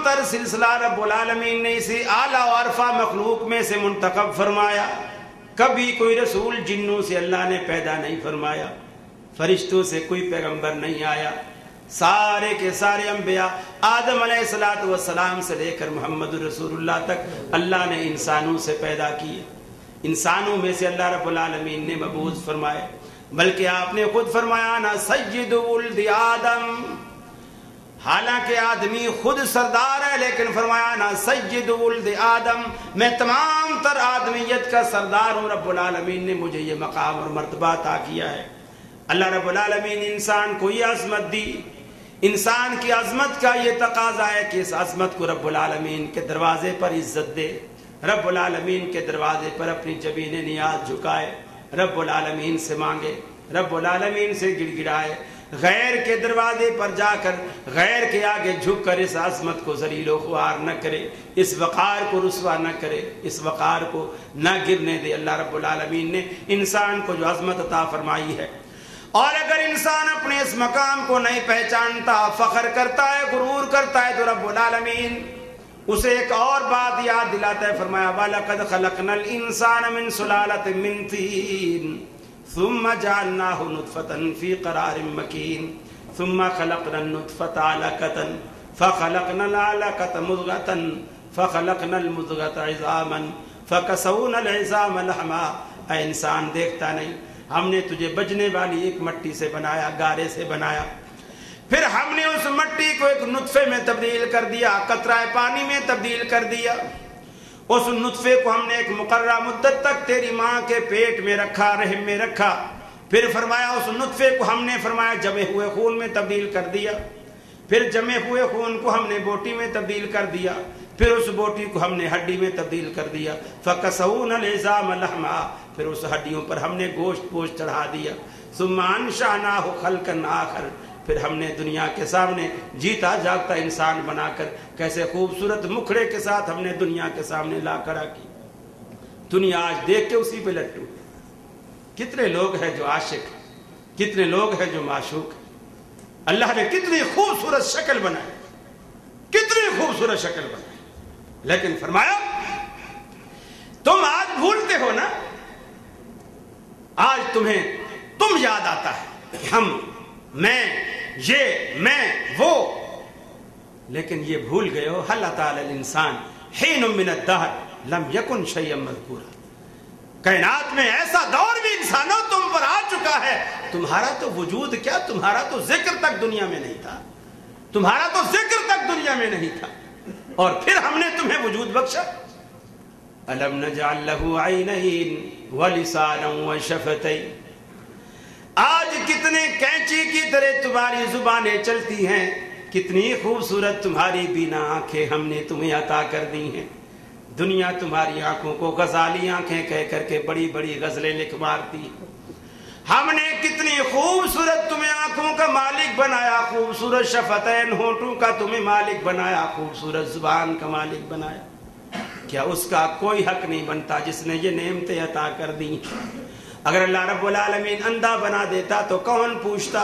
تر سلسلہ رب العالمین نے اسے اعلیٰ و عرفہ مخلوق میں سے منتخب فرمایا. کبھی کوئی رسول جنوں سے اللہ نے پیدا نہیں فرمایا, فرشتوں سے کوئی پیغمبر نہیں آیا. سارے کے سارے انبیاء آدم علیہ السلام سے لے کر محمد رسول اللہ تک اللہ نے انسانوں سے پیدا کیے. انسانوں میں سے اللہ رب العالمین نے مبعوث فرمائے, بلکہ آپ نے خود فرمایا نا سید ولد آدم. حالانکہ آدمی خود سردار ہے, لیکن فرمایا نا سید ولد آدم, میں تمام تر آدمیت کا سردار ہوں. رب العالمین نے مجھے یہ مقام اور مرتبہ عطا کیا ہے. اللہ رب العالمین انسان کو یہ عظمت دی. انسان کی عظمت کا یہ تقاضا ہے کہ اس عظمت کو رب العالمین کے دروازے پر عزت دے, رب العالمین کے دروازے پر اپنی جبین نیاز جھکائے, رب العالمین سے مانگے, رب العالمین سے گڑ گڑائے. غیر کے دروازے پر جا کر غیر کے آگے جھک کر اس عظمت کو ذلیل و خوار نہ کرے, اس وقار کو رسوا نہ کرے, اس وقار کو نہ گرنے دے. اللہ رب العالمین نے انسان کو جو عظمت عطا فرمائی ہے, اور اگر انسان اپنے اس مقام کو نہیں پہچانتا, فخر کرتا ہے, غرور کرتا ہے, تو رب العالمین اسے ایک اور بات یاد دلاتا ہے. فرمایا وَلَقَدْ خَلَقْنَا الْإِنسَانَ مِنْ سُلَالَةٍ مِنْ طِينٍ ثُمَّ جَعَلْنَاهُ نُطْفَةً فِي قَرَارٍ مَكِينٍ ثُمَّ خَلَقْنَا النُّطْفَةَ عَلَقَةً فَخَلَقْنَا الْعَلَقَةَ مُضْغَةً فَخَلَقْنَا الْمُضْغَةَ عِظَامًا فَكَسَوْنَا الْعِظَامَ لَحْمًا. اے انسان دیکھتا نہیں, ہم نے تجھے بجنے والی ایک مٹی سے بنایا, گارے سے بنایا, پھر ہم نے اس مٹی کو ایک نطفے میں تبدیل کر دیا, قطرہ پانی میں تبدیل کر دیا. اس نطفے کو ہم نے ایک مقررہ مدت تک تیری ماں کے پیٹ میں رکھا, رحم میں رکھا. پھر فرمایا اس نطفے کو ہم نے فرمایا جمے ہوئے خون میں تبدیل کر دیا. پھر جمے ہوئے خون کو ہم نے بوٹی میں تبدیل کر دیا. پھر اس بوٹی کو ہم نے ہڈی میں تبدیل کر دیا. فَكَسَوْنَا الْعِظَامَ لَحْمًا, پھر اس ہڈیوں پر ہم نے گوشت پوشت چڑھا دیا. ثُمَّ أَنشَأْنَاهُ خَلْقًا آخَرَ, پھر ہم نے دنیا کے سامنے جیتا جاگتا انسان بنا کر کیسے خوبصورت مکھڑے کے ساتھ ہم نے دنیا کے سامنے لا کر رکھی. دنیا آج دیکھ کے اسی پہ لٹو. کتنے لوگ ہیں جو عاشق, کتنے لوگ ہیں جو معشوق. اللہ نے کتنی خوبصورت شکل بنائی, کتنی خوبصورت شکل بنائی, لیکن فرمایا تم آج بھولتے ہو نا, آج تمہیں تم یاد آتا ہے کہ ہم, میں, یہ, میں, وہ, لیکن یہ بھول گئے ہو حل تعالی الانسان حین من الدہر لم یکن شیئا مذکورا. کائنات میں ایسا دور بھی انسانوں تم پر آ چکا ہے, تمہارا تو وجود کیا, تمہارا تو ذکر تک دنیا میں نہیں تھا, تمہارا تو ذکر تک دنیا میں نہیں تھا, اور پھر ہم نے تمہیں وجود بخشا. الم نجعل له عینین ولسانا وشفتین. آج کتنے کینچی کی طرح تمہاری زبانیں چلتی ہیں, کتنی خوبصورت تمہاری بینا آنکھیں ہم نے تمہیں عطا کر دی ہیں. دنیا تمہاری آنکھوں کو غزالی آنکھیں کہہ کر کے بڑی بڑی غزلیں لکھ مارتی. ہم نے کتنی خوبصورت تمہیں آنکھوں کا مالک بنایا, خوبصورت شفتین ہونٹوں کا تمہیں مالک بنایا, خوبصورت زبان کا مالک بنایا. کیا اس کا کوئی حق نہیں بنتا جس نے یہ نعمتیں عطا کر دی؟ اگر اللہ رب العالمین اندھا بنا دیتا تو کون پوچھتا,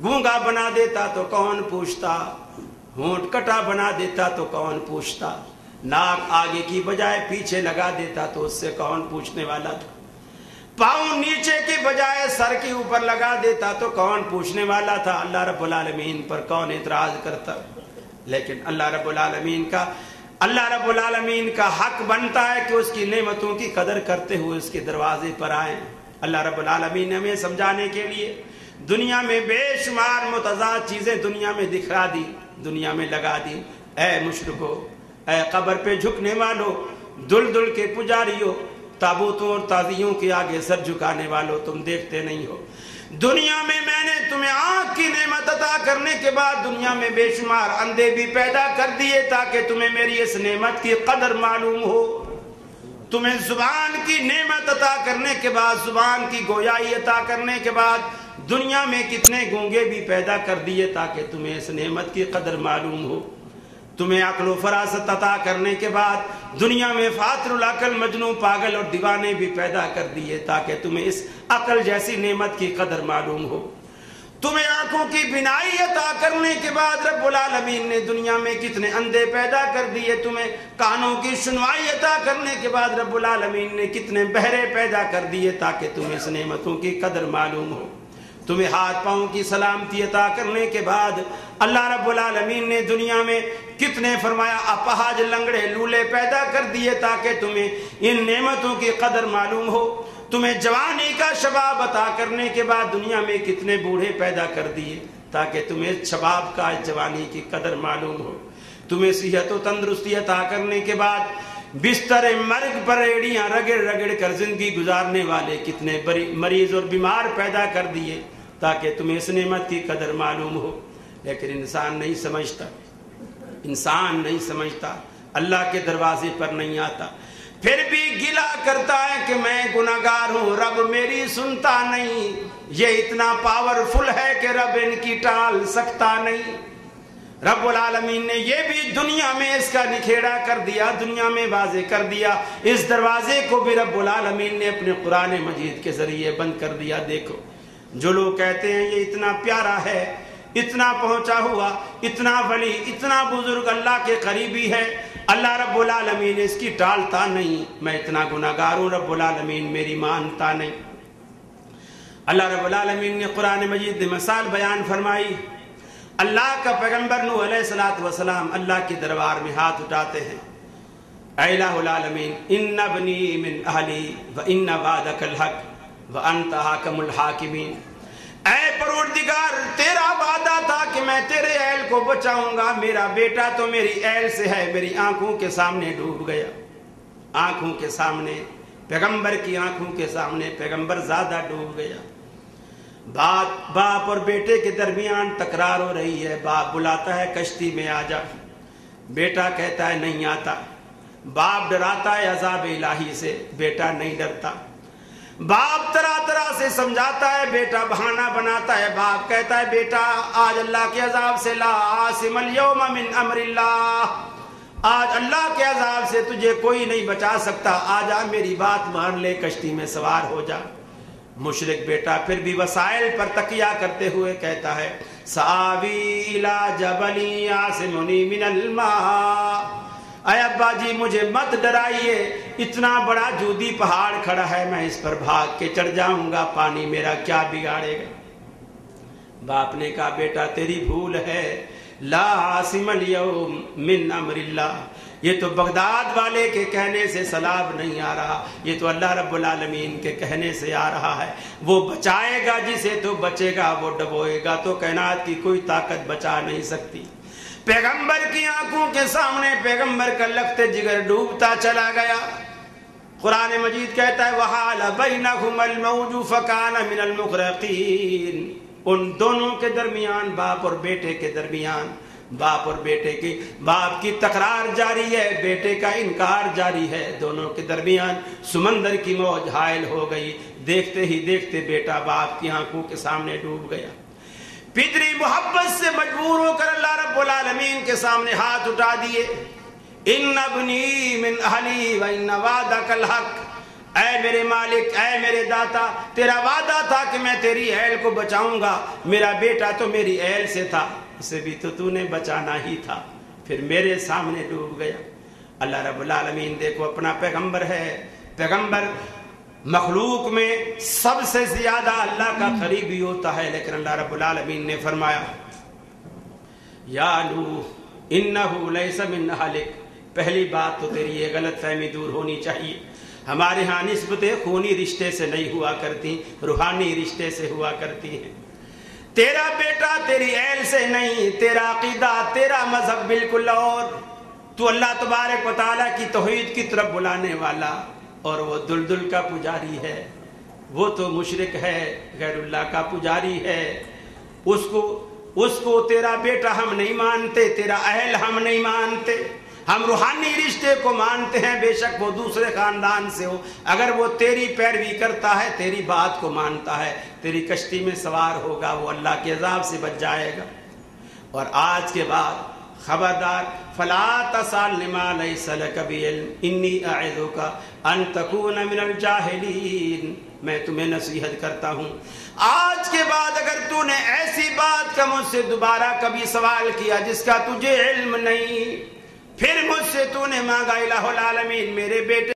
گونگا بنا دیتا تو کون پوچھتا, ہونٹ کٹا بنا دیتا تو کون پوچھتا, ناک آگے کی بجائے پیچھے لگا دیتا تو اس سے کون پوچھنے والا تھا, پاؤں نیچے کی بجائے سر کے اوپر لگا دیتا تو کون پوچھنے والا تھا. اللہ رب العالمین پر کون اعتراض کرتا؟ لیکن اللہ رب العالمین کا حق بنتا ہے کہ اس کی نعمتوں کی قدر کرتے ہوئے اس کے دروازے پر آئیں. اللہ رب العالمین نے ہمیں سمجھانے کے لیے دنیا میں بے شمار متضاد چیزیں دنیا میں دکھا دی, دنیا میں لگا دی. اے مشرکو, اے قبر پہ جھکنے والو, دل دل کے پجاریوں, تابوتوں اور تازیوں کے آگے سر جھکانے والو, تم دیکھتے نہیں ہو دنیا میں نے تمہیں آنکھ کی نعمت عطا کرنے کے بعد دنیا میں بے شمار اندھے بھی پیدا کر دیے تاکہ تمہیں میری اس نعمت کی قدر معلوم ہو. تمہیں زبان کی نعمت عطا کرنے کے بعد, زبان کی گویائی عطا کرنے کے بعد دنیا میں کتنے گونگے بھی پیدا کر دیے تاکہ تمہیں اس نعمت کی قدر معلوم ہو. تمہیں عقل و فراست عطا کرنے کے بعد دنیا میں فاتر العقل, مجنون, پاگل اور دیوانے بھی پیدا کر دیے تاکہ تمہیں اس عقل جیسی نعمت کی قدر معلوم ہو. تمہیں آنکھوں کی بینائی عطا کرنے کے بعد رب العالمین نے دنیا میں کتنے اندھے پیدا کر دیے، تمہیں کانوں کی سنوائی عطا کرنے کے بعد رب العالمین نے کتنے بہرے پیدا کر دیے تاکہ تمہیں اس نعمتوں کی قدر معلوم ہو۔ تمہیں ہاتھ پاؤں کی سلامتی عطا کرنے کے بعد اللہ رب العالمین نے دنیا میں کتنے فرمایا اپاہج، لنگڑے، لولے پیدا کر دیے تاکہ تمہیں ان نعمتوں کی قدر معلوم ہو۔ تمہیں جوانی کا شباب عطا کرنے کے بعد دنیا میں کتنے بوڑھے پیدا کر دیے تاکہ تمہیں شباب کا، جوانی کی قدر معلوم ہو۔ تمہیں صحت و تندرستی عطا کرنے کے بعد بستر مرگ پر ایڑیاں رگڑ رگڑ کر زندگی گزارنے والے کتنے مریض اور بیمار پیدا کر دیے تاکہ تمہیں اس نعمت کی قدر معلوم ہو۔ لیکن انسان نہیں سمجھتا، انسان نہیں سمجھتا، اللہ کے دروازے پر نہیں آتا، پھر بھی گلہ کرتا ہے کہ میں گناہگار ہوں، رب میری سنتا نہیں، یہ اتنا پاورفل ہے کہ رب ان کی ٹال سکتا نہیں۔ رب العالمین نے یہ بھی دنیا میں اس کا نکھیڑا کر دیا، دنیا میں واضح کر دیا، اس دروازے کو بھی رب العالمین نے اپنے قرآن مجید کے ذریعے بند کر دیا۔ دیکھو جو لوگ کہتے ہیں یہ اتنا پیارا ہے، اتنا پہنچا ہوا، اتنا ولی، اتنا بزرگ اللہ کے قریبی ہے، اللہ رب العالمین اس کی ٹالتا نہیں، میں اتنا گناہگار ہوں، رب العالمین میری مانتا نہیں۔ اللہ رب العالمین نے قرآن مجید میں مثال بیان فرمائی۔ اللہ کا پیغمبر نوح علیہ السلام اللہ کے دربار میں ہاتھ اٹھاتے ہیں، اے الہ العالمین ان ابنی من اہلی وان وعدک الحق وانت حاکم الحاکمین، اے پروردگار تیرا وعدہ تھا کہ میں تیرے اہل کو بچاؤں گا، میرا بیٹا تو میری اہل سے ہے، میری آنکھوں کے سامنے ڈوب گیا، آنکھوں کے سامنے، پیغمبر کی آنکھوں کے سامنے پیغمبر زیادہ ڈوب گیا۔ باپ اور بیٹے کے درمیان تکرار ہو رہی ہے، باپ بلاتا ہے کشتی میں آ جا، بیٹا کہتا ہے نہیں آتا، باپ ڈراتا ہے عذاب الہی سے، بیٹا نہیں ڈرتا، باپ طرح طرح سے سمجھاتا ہے، بیٹا بہانہ بناتا ہے، باپ کہتا ہے بیٹا آج اللہ کے عذاب سے لا عاصم اليوم من امر اللہ، آج اللہ کے عذاب سے تجھے کوئی نہیں بچا سکتا، آ جا میری بات مان لے، کشتی میں سوار ہو جا۔ مشرک بیٹا پھر بھی وسائل پر تکیہ کرتے ہوئے کہتا ہے سآوی الی جبل یعصمنی من الماء، اے ابا جی مجھے مت ڈرائیے، اتنا بڑا جودی پہاڑ کھڑا ہے، میں اس پر بھاگ کے چڑھ جاؤں گا، پانی میرا کیا بگاڑے گا۔ باپ نے کہا بیٹا تیری بھول ہے، لا عاصم اليوم من امر اللہ، یہ تو بغداد والے کے کہنے سے سلاب نہیں آ رہا، یہ تو اللہ رب العالمین کے کہنے سے آ رہا ہے، وہ بچائے گا جسے تو بچے گا، وہ ڈبوئے گا تو کائنات کی کوئی طاقت بچا نہیں سکتی۔ پیغمبر کی آنکھوں کے سامنے پیغمبر کا لخت جگر ڈوبتا چلا گیا۔ قرآن مجید کہتا ہے وحال بینہم الموج فکان من المغرقین، ان دونوں کے درمیان، باپ اور بیٹے کے درمیان، باپ اور بیٹے کی، باپ کی تکرار جاری ہے، بیٹے کا انکار جاری ہے، دونوں کے درمیان سمندر کی موج حائل ہو گئی، دیکھتے ہی دیکھتے بیٹا باپ کی آنکھوں کے سامنے ڈوب گیا۔ فطری محبت سے مجبور ہو کر اللہ رب العالمین کے سامنے ہاتھ اٹھا دیے، ان ابنی من اہلی وان وعدک الحق، اے میرے مالک، اے میرے داتا، تیرا وعدہ تھا کہ میں تیری اہل کو بچاؤں گا، میرا بیٹا تو میری اہل سے تھا، اسے بھی تو نے بچانا ہی تھا، پھر میرے سامنے ڈوب گیا۔ اللہ رب العالمین دیکھو اپنا پیغمبر ہے، پیغمبر مخلوق میں سب سے زیادہ اللہ کا قریبی ہوتا ہے، لیکن اللہ رب العالمین نے فرمایا یا نوح انہ لیس من اہلک، پہلی بات تو تیری یہ غلط فہمی دور ہونی چاہیے، ہمارے ہاں نسبتیں خونی رشتے سے نہیں ہوا کرتی، روحانی رشتے سے ہوا کرتی ہیں۔ تیرا بیٹا تیری اہل سے نہیں، تیرا عقیدہ، تیرا مذہب بالکل اور، تو اللہ تبارک و تعالیٰ کی توحید کی طرف بلانے والا، اور وہ دلدل کا پجاری ہے، وہ تو مشرک ہے، غیر اللہ کا پجاری ہے، اس کو تیرا بیٹا ہم نہیں مانتے، تیرا اہل ہم نہیں مانتے، ہم روحانی رشتے کو مانتے ہیں، بے شک وہ دوسرے خاندان سے ہو، اگر وہ تیری پیروی کرتا ہے، تیری بات کو مانتا ہے، تیری کشتی میں سوار ہوگا، وہ اللہ کے عذاب سے بچ جائے گا۔ اور آج کے بعد خبردار فلا تسأل ما ليس لك بعلم انی اعظک ان تکون من الجاہلین، میں تمہیں نصیحت کرتا ہوں، آج کے بعد اگر تو نے ایسی بات کا مجھ سے دوبارہ کبھی سوال کیا جس کا تجھے علم نہیں، پھر مجھ سے تو نے مانگا الہ العالمین میرے بیٹے